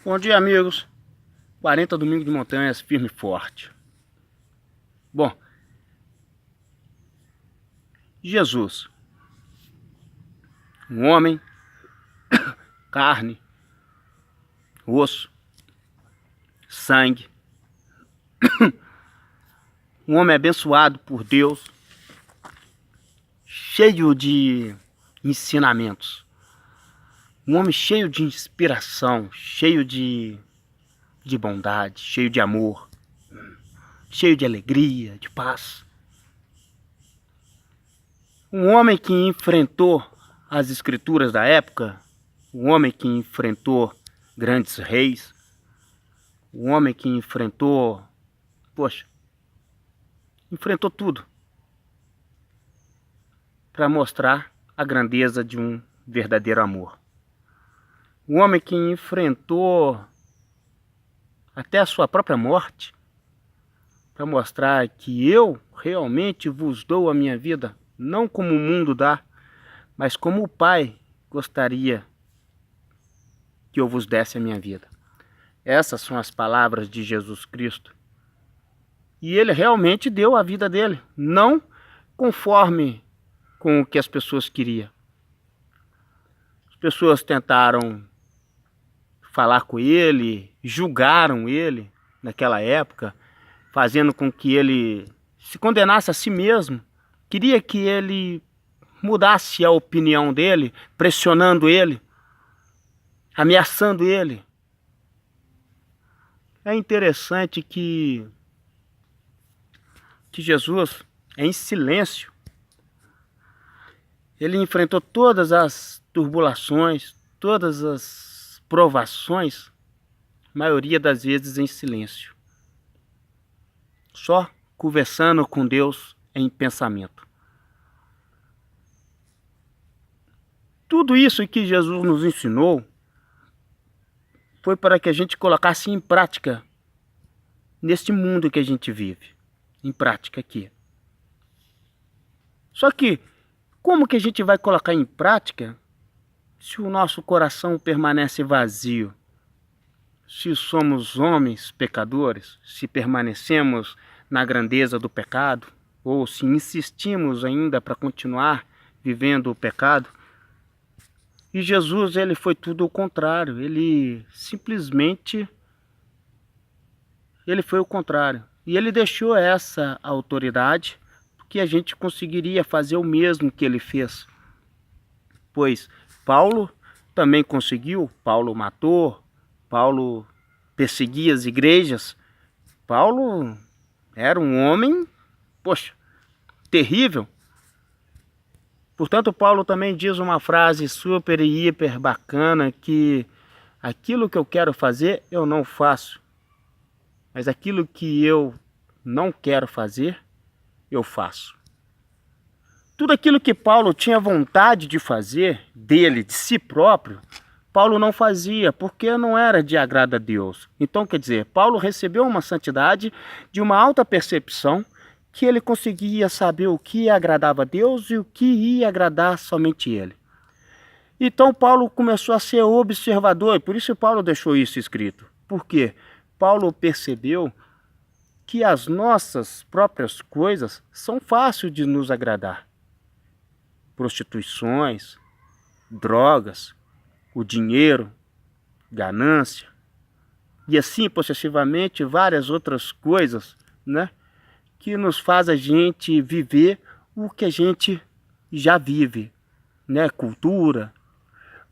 Bom dia, amigos. 40 domingos de montanhas, firme e forte. Bom, Jesus, um homem, carne, osso, sangue, um homem abençoado por Deus, cheio de ensinamentos, um homem cheio de inspiração, cheio de bondade, cheio de amor, cheio de alegria, de paz. Um homem que enfrentou as escrituras da época, um homem que enfrentou grandes reis, um homem que enfrentou tudo para mostrar a grandeza de um verdadeiro amor. Um homem que enfrentou até a sua própria morte para mostrar que eu realmente vos dou a minha vida, não como o mundo dá, mas como o Pai gostaria que eu vos desse a minha vida. Essas são as palavras de Jesus Cristo. E ele realmente deu a vida dele, não conforme com o que as pessoas queriam. As pessoas tentaram falar com ele, julgaram ele naquela época, fazendo com que ele se condenasse a si mesmo. Queria que ele mudasse a opinião dele, pressionando ele, ameaçando ele. É interessante que Jesus, em silêncio, ele enfrentou todas as turbulações, todas as provações, a maioria das vezes em silêncio. Só conversando com Deus em pensamento. Tudo isso que Jesus nos ensinou foi para que a gente colocasse em prática neste mundo que a gente vive. Em prática aqui. Só que, como que a gente vai colocar em prática se o nosso coração permanece vazio? Se somos homens pecadores, se permanecemos na grandeza do pecado, ou se insistimos ainda para continuar vivendo o pecado? E Jesus, ele foi tudo o contrário, ele simplesmente, ele foi o contrário. E ele deixou essa autoridade, porque a gente conseguiria fazer o mesmo que ele fez. Pois Paulo também conseguiu, Paulo matou, Paulo perseguia as igrejas. Paulo era um homem, terrível. Portanto, Paulo também diz uma frase super e hiper bacana, que aquilo que eu quero fazer, eu não faço. Mas aquilo que eu não quero fazer, eu faço. Tudo aquilo que Paulo tinha vontade de fazer, dele, de si próprio, Paulo não fazia, porque não era de agrado a Deus. Então, quer dizer, Paulo recebeu uma santidade de uma alta percepção, que ele conseguia saber o que agradava a Deus e o que ia agradar somente ele. Então, Paulo começou a ser observador, e por isso Paulo deixou isso escrito. Por quê? Paulo percebeu que as nossas próprias coisas são fáceis de nos agradar. Prostituições, drogas, o dinheiro, ganância, e assim possessivamente várias outras coisas, né, que nos faz a gente viver o que a gente já vive, né, cultura.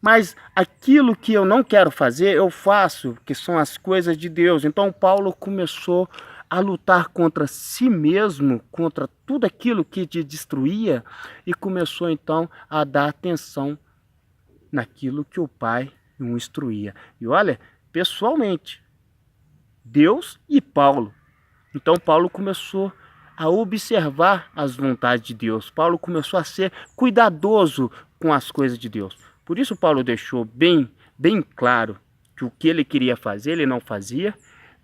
Mas aquilo que eu não quero fazer, eu faço, que são as coisas de Deus. Então Paulo começou a lutar contra si mesmo, contra tudo aquilo que te destruía, e começou então a dar atenção naquilo que o Pai o instruía. E olha, pessoalmente, Deus e Paulo. Então Paulo começou a observar as vontades de Deus. Paulo começou a ser cuidadoso com as coisas de Deus. Por isso Paulo deixou bem claro que o que ele queria fazer, ele não fazia,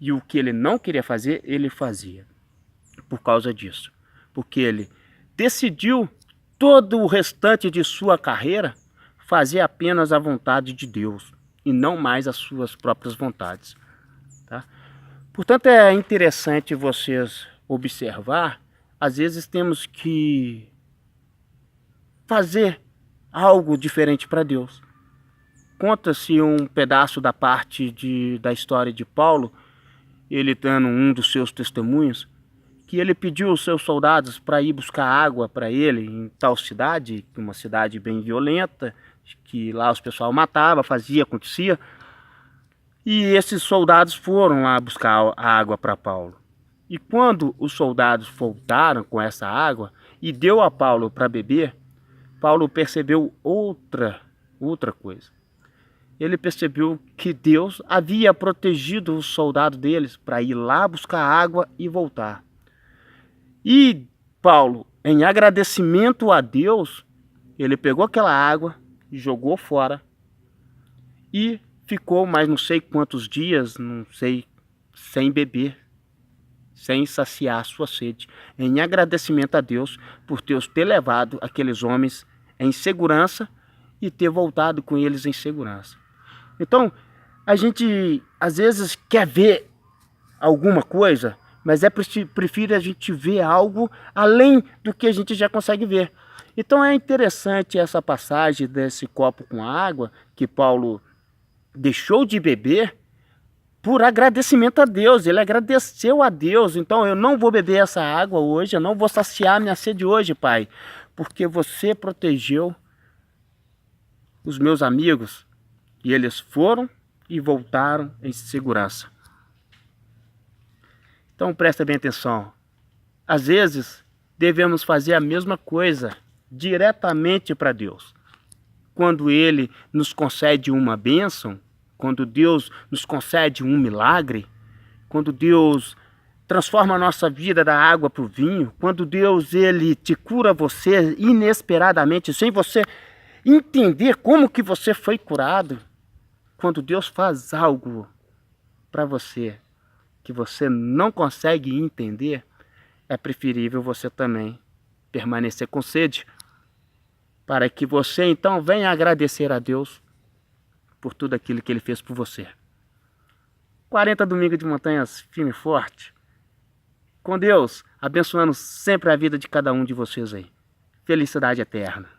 e o que ele não queria fazer, ele fazia. Por causa disso. Porque ele decidiu todo o restante de sua carreira fazer apenas a vontade de Deus. e não mais as suas próprias vontades. Tá? Portanto, é interessante vocês observar, às vezes temos que fazer algo diferente para Deus. Conta-se um pedaço da parte da história de Paulo, ele dando um dos seus testemunhos, que ele pediu aos seus soldados para ir buscar água para ele em tal cidade, uma cidade bem violenta, que lá os pessoal matava, fazia, acontecia. E esses soldados foram lá buscar a água para Paulo. E quando os soldados voltaram com essa água e deu a Paulo para beber, Paulo percebeu outra coisa. Ele percebeu que Deus havia protegido os soldados deles para ir lá buscar água e voltar. E Paulo, em agradecimento a Deus, ele pegou aquela água e jogou fora e ficou mais não sei quantos dias, não sei, sem beber, sem saciar a sua sede, em agradecimento a Deus por Deus ter levado aqueles homens em segurança e ter voltado com eles em segurança. Então, a gente às vezes quer ver alguma coisa, mas prefiro a gente ver algo além do que a gente já consegue ver. Então é interessante essa passagem desse copo com água, que Paulo deixou de beber por agradecimento a Deus. Ele agradeceu a Deus. Então eu não vou beber essa água hoje, eu não vou saciar minha sede hoje, Pai, porque você protegeu os meus amigos e eles foram e voltaram em segurança. Então presta bem atenção. Às vezes devemos fazer a mesma coisa diretamente para Deus. Quando Ele nos concede uma bênção, quando Deus nos concede um milagre, quando Deus transforma a nossa vida da água para o vinho, quando Deus ele te cura você inesperadamente, sem você entender como que você foi curado, quando Deus faz algo para você que você não consegue entender, é preferível você também permanecer com sede, para que você então venha agradecer a Deus por tudo aquilo que Ele fez por você. 40 domingos de montanhas firme e forte, com Deus, abençoando sempre a vida de cada um de vocês aí. Felicidade eterna.